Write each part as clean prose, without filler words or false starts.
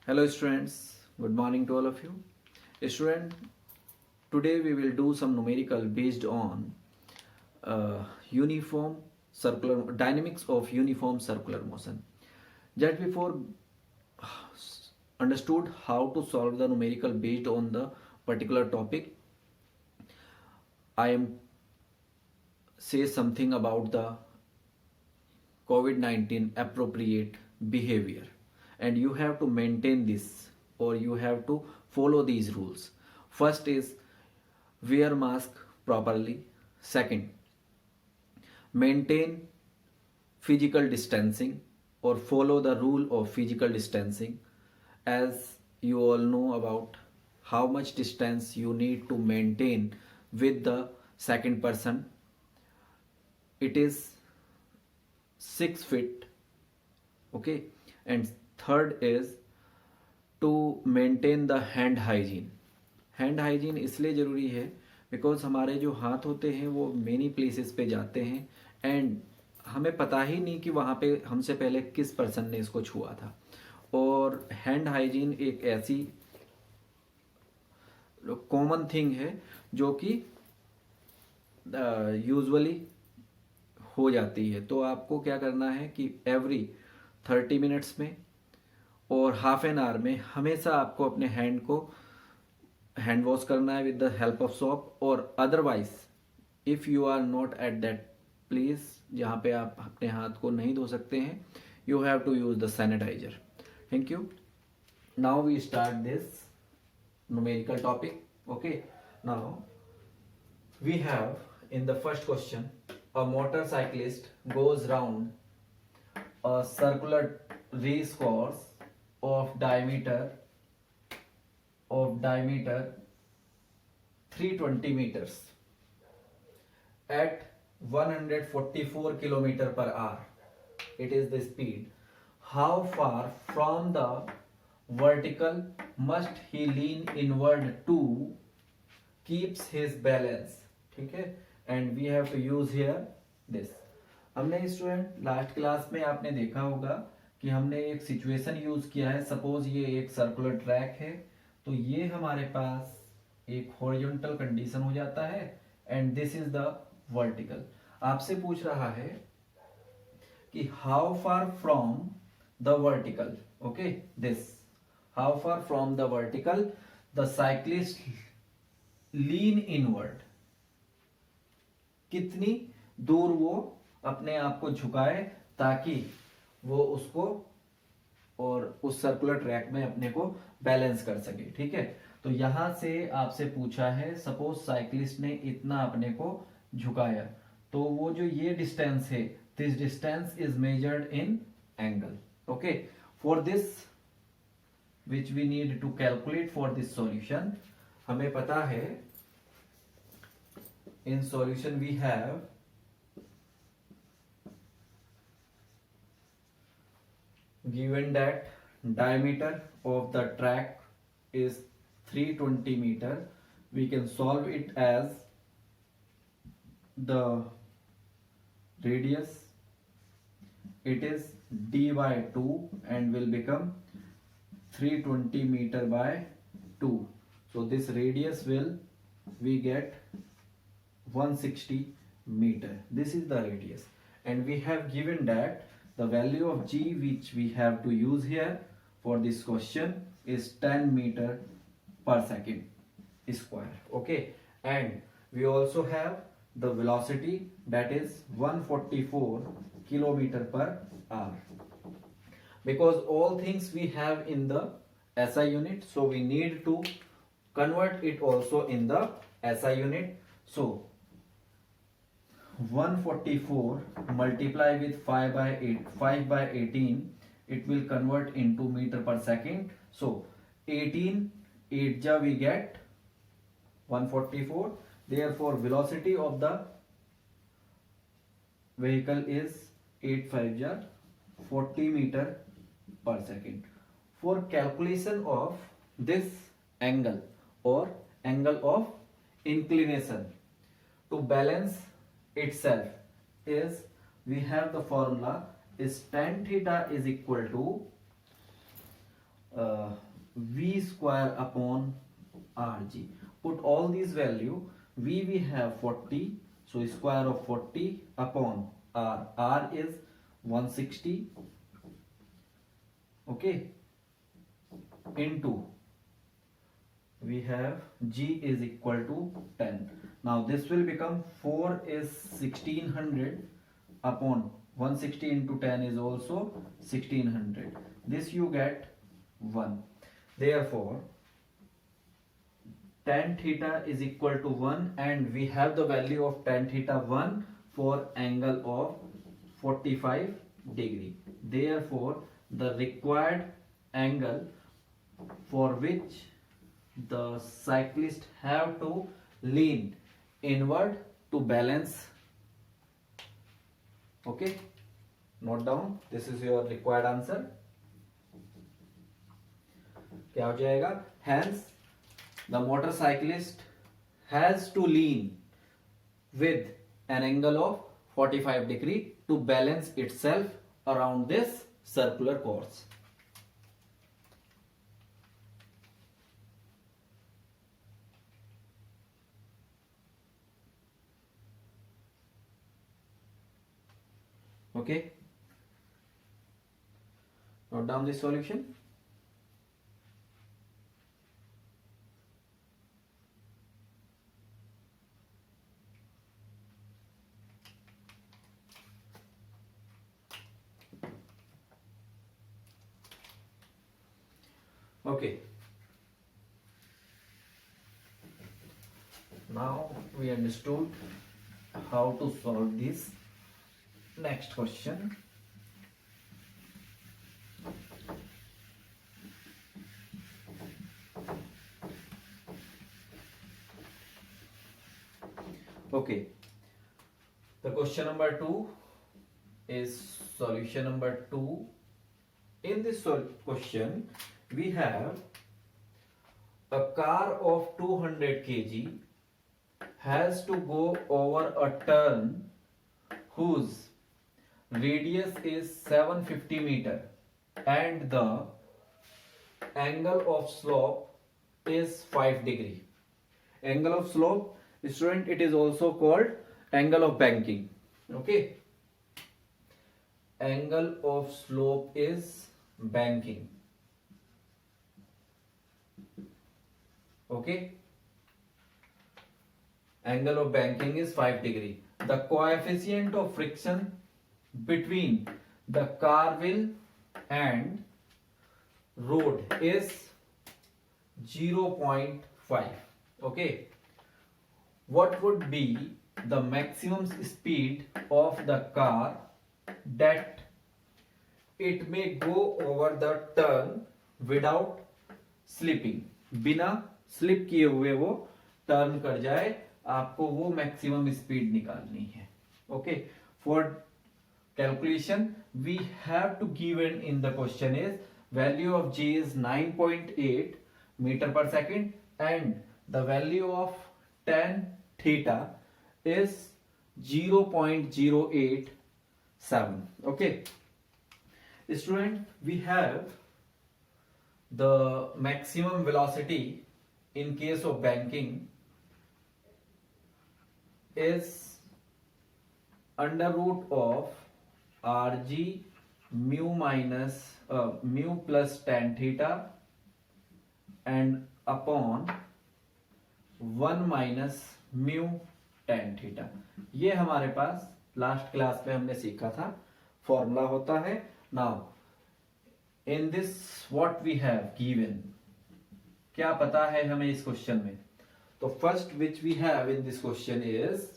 Hello students, good morning to all of you. Student, today we will do some numerical based on uniform circular dynamics of uniform circular motion. Just before understood how to solve the numerical based on the particular topic, I am say something about the COVID-19 appropriate behavior, and you have to maintain this or you have to follow these rules. First is wear mask properly. Second, maintain physical distancing or follow the rule of physical distancing. As you all know about how much distance you need to maintain with the second person, it is 6 feet. Okay, and third is to maintain the hand hygiene. Hand hygiene इसलिए ज़रूरी है because हमारे जो हाथ होते हैं वो many places पे जाते हैं एंड हमें पता ही नहीं कि वहाँ पे हमसे पहले किस पर्सन ने इसको छुआ था. और हैंड हाइजीन एक ऐसी कॉमन थिंग है जो कि यूजुअली हो जाती है. तो आपको क्या करना है कि एवरी 30 मिनट्स में और हाफ एन आवर में हमेशा आपको अपने हैंड को हैंड वॉश करना है with the help of soap. और otherwise if you are not at that place जहाँ पे आप अपने हाथ को नहीं धो सकते हैं, you have to use the sanitiser. Thank you. Now we start this numerical topic. Okay, now we have in the first question, a motorcyclist goes round a circular race course of diameter 320 meters at 144 kilometer per hour. It is the speed. How far from the vertical must he lean inward to keeps his balance? ठीक है, and we have to use here this. हमने student last class में आपने देखा होगा कि हमने एक सिचुएशन यूज किया है. सपोज ये एक सर्कुलर ट्रैक है, तो ये हमारे पास एक हॉरिजॉन्टल कंडीशन हो जाता है and this is the vertical. आपसे पूछ रहा है कि how far from the vertical. Okay, this how far from the vertical the cyclist lean inward. कितनी दूर वो अपने आप को झुकाए ताकि वो उसको और उस सर्कुलर ट्रैक में अपने को बैलेंस कर सके. ठीक है, तो यहां से आपसे पूछा है सपोज साइक्लिस्ट ने इतना अपने को झुकाया, तो वो जो ये डिस्टेंस है, this distance is measured in angle. Okay, for this which we need to calculate for this solution, हमें पता है in solution we have given that diameter of the track is 320 meter, we can solve it as the radius, it is d by 2 and will become 320 meter by 2. So this radius will we get 160 meter. This is the radius, and we have given that the value of g which we have to use here for this question is 10 meter per second square. Okay, and we also have the velocity that is 144 kilometer per hour. Because all things we have in the SI unit, so we need to convert it also in the SI unit. So 144 multiply with 5 by 18, it will convert into meter per second. So 18 8 ja we get 144. Therefore velocity of the vehicle is 8 5 ja 40 meter per second. For calculation of this angle or angle of inclination to balance itself is, we have the formula is tan theta is equal to V square upon RG. Put all these value. V we have 40, so square of 40 upon R. R is 160. Okay. Into we have G is equal to 10. Now this will become 4 is 1600 upon 160 into 10 is also 1600. This you get 1. Therefore tan theta is equal to 1, and we have the value of tan theta 1 for angle of 45 degree. Therefore the required angle for which the cyclist have to lean inward to balance. Okay, note down, this is your required answer. क्या हो जाएगा? Hence the motorcyclist has to lean with an angle of 45 degree to balance itself around this circular course. Okay, note down this solution. Okay, now we understood how to solve this. Next question. Okay, the question number 2 is solution number 2. In this question we have a car of 200 kg has to go over a turn whose radius is 750 meter and the angle of slope is 5 degree. Angle of slope, student, it is also called angle of banking. Okay, angle of slope is banking. Okay, angle of banking is 5 degree. The coefficient of friction between the car wheel and road is 0.5. Okay, what would be the maximum speed of the car that it may go over the turn without slipping? बिना slip किए हुए वो turn कर जाए, आपको वो maximum speed निकालनी है. Okay, for calculation we have to given in the question is value of G is 9.8 meter per second and the value of tan theta is 0.087. Okay, student, we have the maximum velocity in case of banking is under root of Rg mu minus mu plus tan theta and upon 1 minus mu tan theta. ये हमारे पास last class में हमने सीखा था, formula होता है. Now in this what we have given, क्या पता है हमें इस क्वेश्चन में? तो first which we have in this question is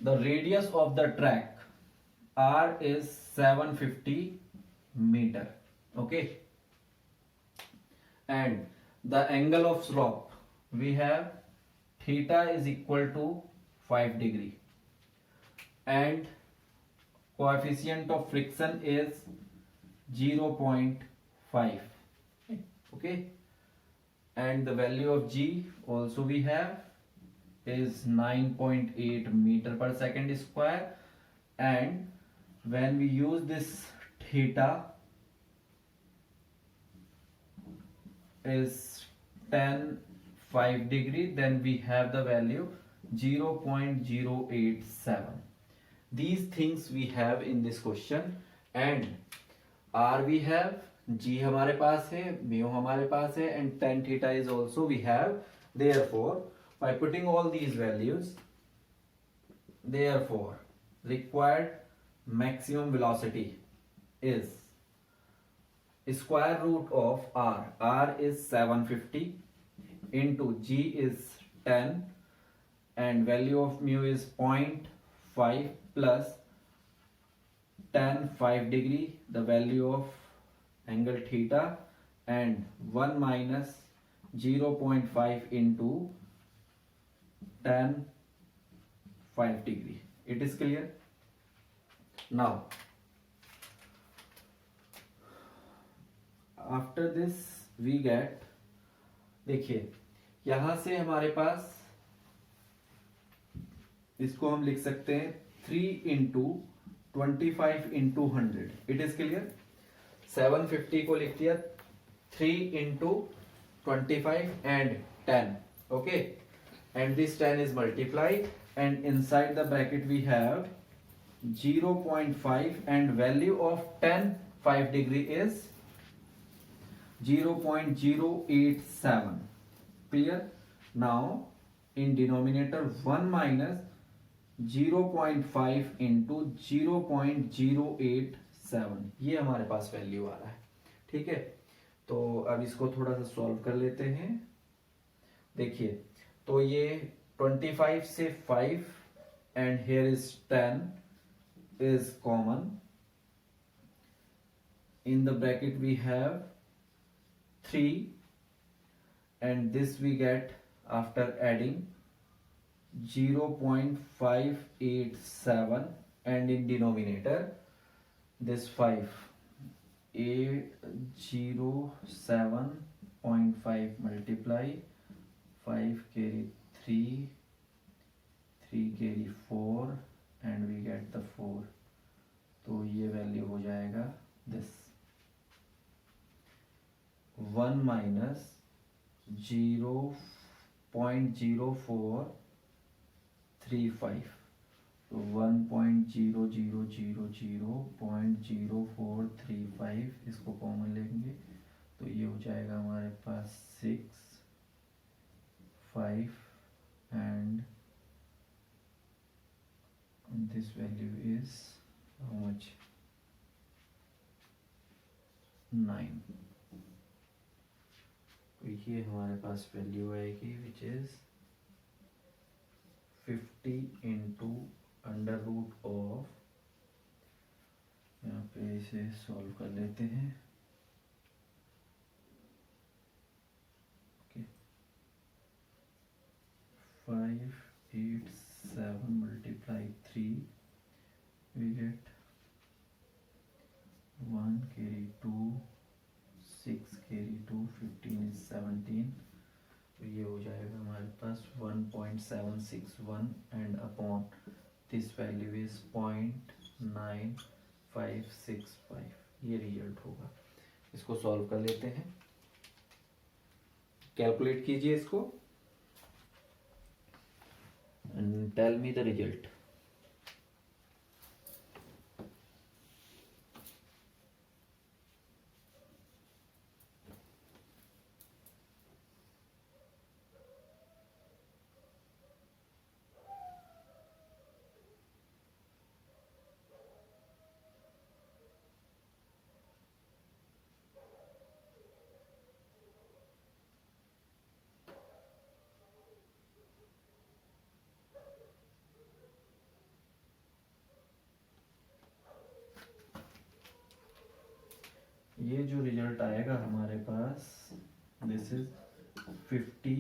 the radius of the track R is 750 meter. Okay, and the angle of slope we have theta is equal to 5 degree and coefficient of friction is 0.5. Okay, and the value of G also we have is 9.8 meter per second square, and when we use this theta is tan 5 degree, then we have the value 0.087. These things we have in this question, and r we have, g हमारे पास है, mu हमारे पास है, and tan theta is also we have. Therefore, by putting all these values, therefore required maximum velocity is square root of r is 750 into g is 10 and value of mu is 0.5 plus tan 5 degree, the value of angle theta, and 1 minus 0.5 into tan 5 degree. It is clear? Now after this we get, देखिए यहां से हमारे पास इसको हम लिख सकते हैं 3 into 25 into 100. It is clear? 750 को लिख दिया 3 into 25 and 10. Okay, and this 10 is multiplied, and inside the bracket we have 0.5 and value of tan 5 degree is 0.087. Clear? Now in denominator 1 minus 0.5 into 0.087, ये हमारे पास वैल्यू आ रहा है. ठीक है, तो अब इसको थोड़ा सा सॉल्व कर लेते हैं. देखिए, तो ये 25 से 5 and here is 10 is common. In the bracket we have 3 and this we get after adding 0.587, and in denominator this 5, 807.5 multiply 5 carry 3 carry 4 and we get the 4. तो ये वैल्यू हो जाएगा this 1 minus 0.0435. तो 1.0000.0435 इसको कॉमन लेंगे तो ये हो जाएगा हमारे पास 6, 5 and this value is how much? 9. तो ये हमारे पास वैल्यू आएगी which is 50 into under root of, यहाँ पे इसे सॉल्व कर लेते हैं. Okay, 587 multiply 3 we get 1 carry 2 6 carry 2 15 is 17. तो ये हो जाएगा हमारे पास 1.761 and upon this value is 0.9565. ये रिजल्ट होगा. इसको सॉल्व कर लेते हैं. कैलकुलेट कीजिए इसको and tell me the result. ये जो रिजल्ट आएगा हमारे पास this is 50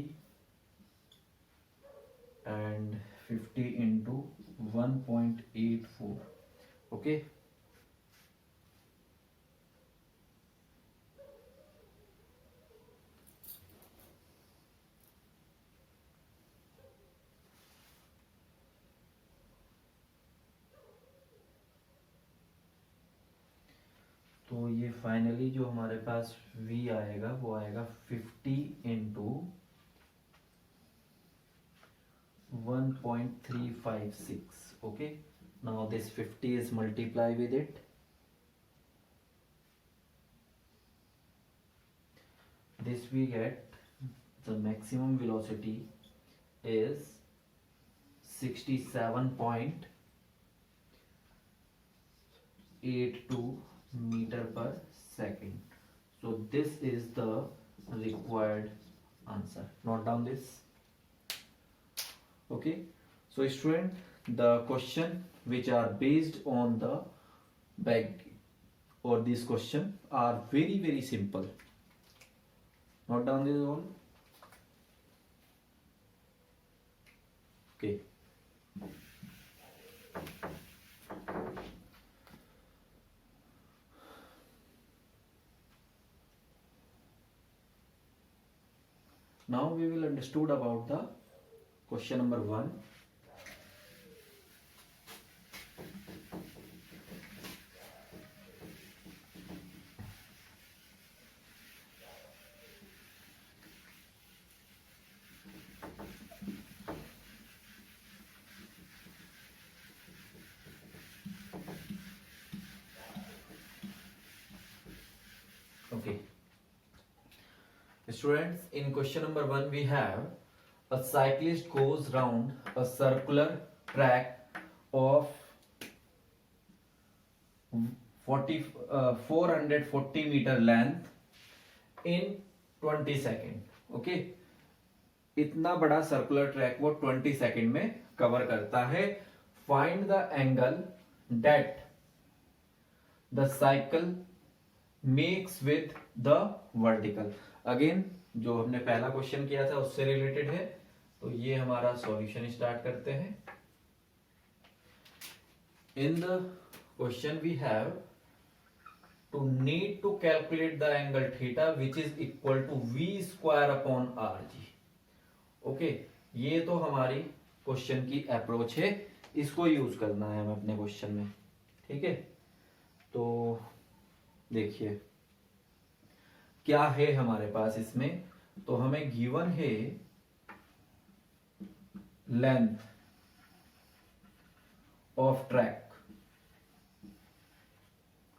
and 50 into 1.84. Okay, तो तो ये फाइनली जो हमारे पास v आएगा वो आएगा 50 into 1.356. Okay, now this 50 is multiply with it. This we get the maximum velocity is 67.82 meter per second. So this is the required answer. Note down this. Okay, so student, the question which are based on the back or this question are very simple. Note down this all. Okay, now we will understood about the question number 1. Okay, students, in question number 1 we have a cyclist goes round a circular track of 440 meter length in 20 second. Okay, इतना बड़ा circular track वो 20 second में cover करता है. Find the angle date the cycle makes with the vertical. Again जो हमने पहला question किया था उससे रिलेटेड है, तो ये हमारा सॉल्यूशन स्टार्ट करते हैं. In the question we have to need to calculate the angle theta which is equal to v square upon rg. Okay, ये तो हमारी क्वेश्चन की अप्रोच है, इसको यूज करना है हमें अपने क्वेश्चन में. ठीक है, तो देखिए क्या है हमारे पास इसमें. तो हमें गिवन है length of track.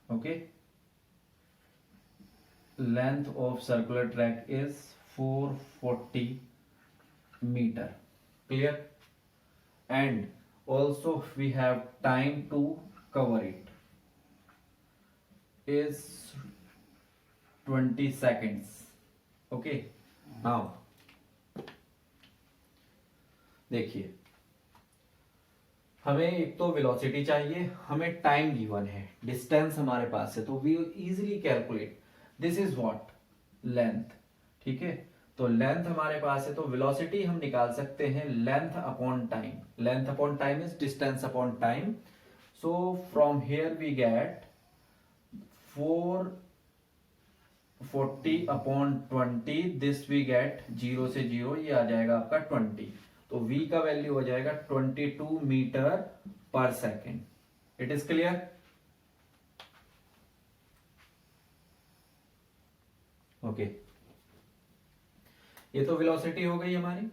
Okay, length of circular track is 440 meter. Clear? And also we have time to cover it is 20 seconds. Okay, now देखिए हमें एक तो वेलोसिटी चाहिए, हमें टाइम गिवन है, डिस्टेंस हमारे पास है, तो we easily calculate. This is what length. ठीक है, तो लेंथ हमारे पास है, तो वेलोसिटी हम निकाल सकते हैं length upon time. Length upon time is distance upon time. So from here we get 440 upon 20. This we get 0 से 0, ये आ जाएगा आपका 20. तो v का वैल्यू हो जाएगा 22 मीटर पर second. It is clear? Okay, ये तो वेलोसिटी हो गई हमारी.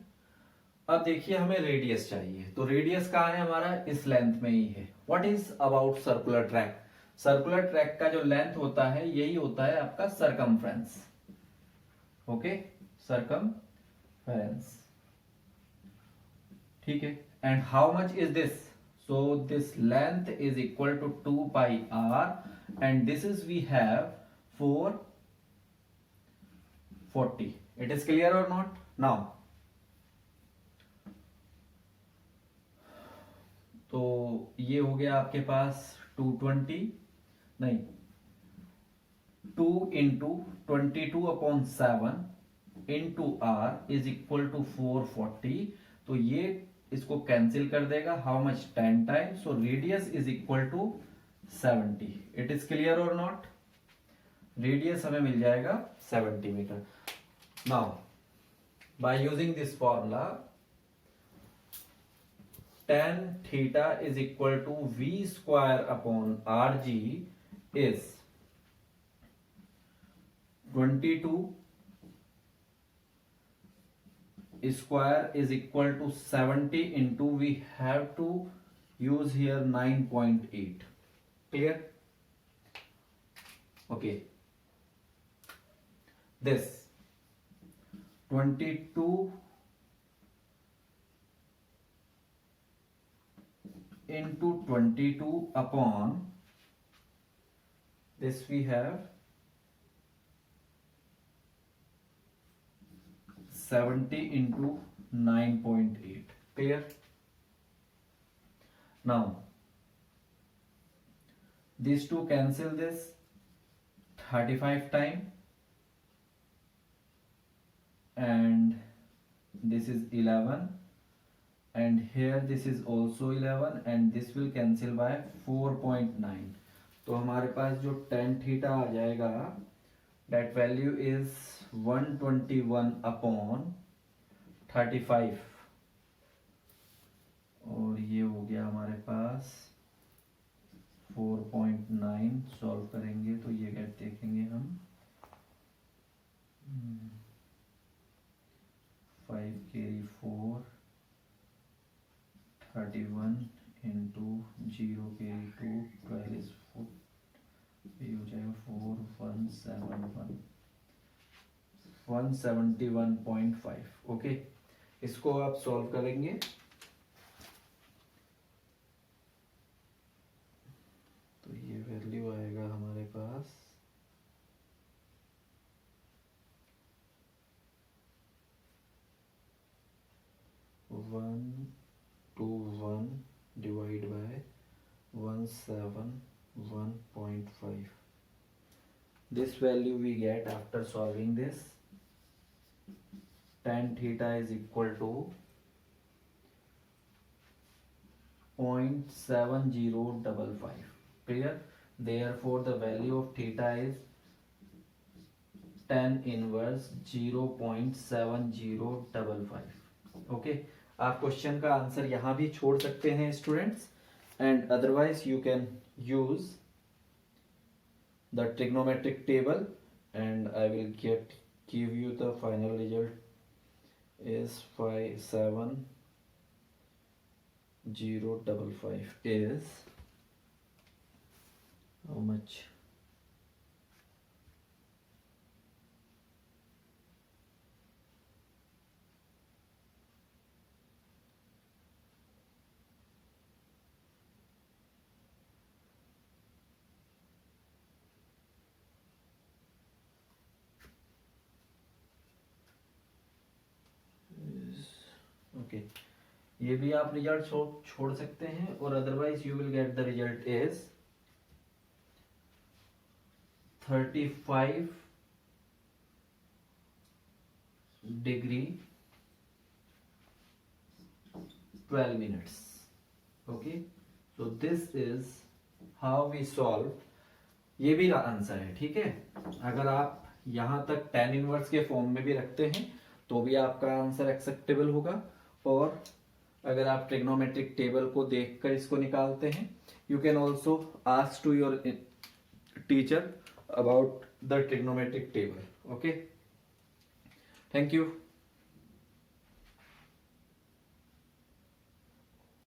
अब देखिए हमें रेडियस चाहिए, तो रेडियस कहाँ है हमारा, इस लेंथ में ही है. What is about circular track. Circular track का जो लेंथ होता है यही होता है आपका सरकमफ्रेंस. Okay, circumference. ठीक है, and how much is this. So this length is equal to 2 pi r and this is we have 440. It is clear or not? Now, तो ये हो गया आपके पास 220 नहीं 2 into 22 upon 7 into r is equal to 440. तो ये इसको cancel कर देगा. How much, 10 times. So radius is equal to 70. It is clear और नॉट. रेडियस हमें मिल जाएगा 70 metre. Now, by using this formula, tan theta is equal to v square upon rg is 22 square is equal to 70 into, we have to use here 9.8. Clear? Okay. This 22 into 22 upon this, we have 70 into 9.8. Clear? Now these two cancel this 35 time, and this is 11, and here this is also 11, and this will cancel by 4.9. तो हमारे पास जो tan theta आ जाएगा, that value is 121 upon 35, और ये हो गया हमारे पास 4.9. Solve करेंगे तो ये गेट देखेंगे हम 5 carry 4, 31 into 0 carry 2, 12 is 4, ये हो जाएगा 171.5. ओके, इसको आप सॉल्व करेंगे तो ये वैल्यू आएगा हमारे पास 121 divide by 171.5. This value we get after solving this. Tan theta is equal to 0.7055. Clear? Therefore the value of theta is tan inverse 0.7055. Okay, आप क्वेश्चन का आंसर यहाँ भी छोड़ सकते हैं students, and otherwise you can use the trigonometric table, and I will give you the final result is 57055 is how much? Okay, ये भी आप रिजल्ट छोड़ सकते हैं, और otherwise you will get the result is 35 degree 12 minutes. Okay, so this is how we solve. ये भी answer है, ठीक है. अगर आप यहां तक tan इनवर्स के फॉर्म में भी रखते हैं तो भी आपका आंसर एक्सेप्टेबल होगा, और अगर आप ट्रिग्नोमेट्रिक टेबल को देखकर इसको निकालते हैं, you can also ask to your teacher about the trigonometric table. Okay, thank you.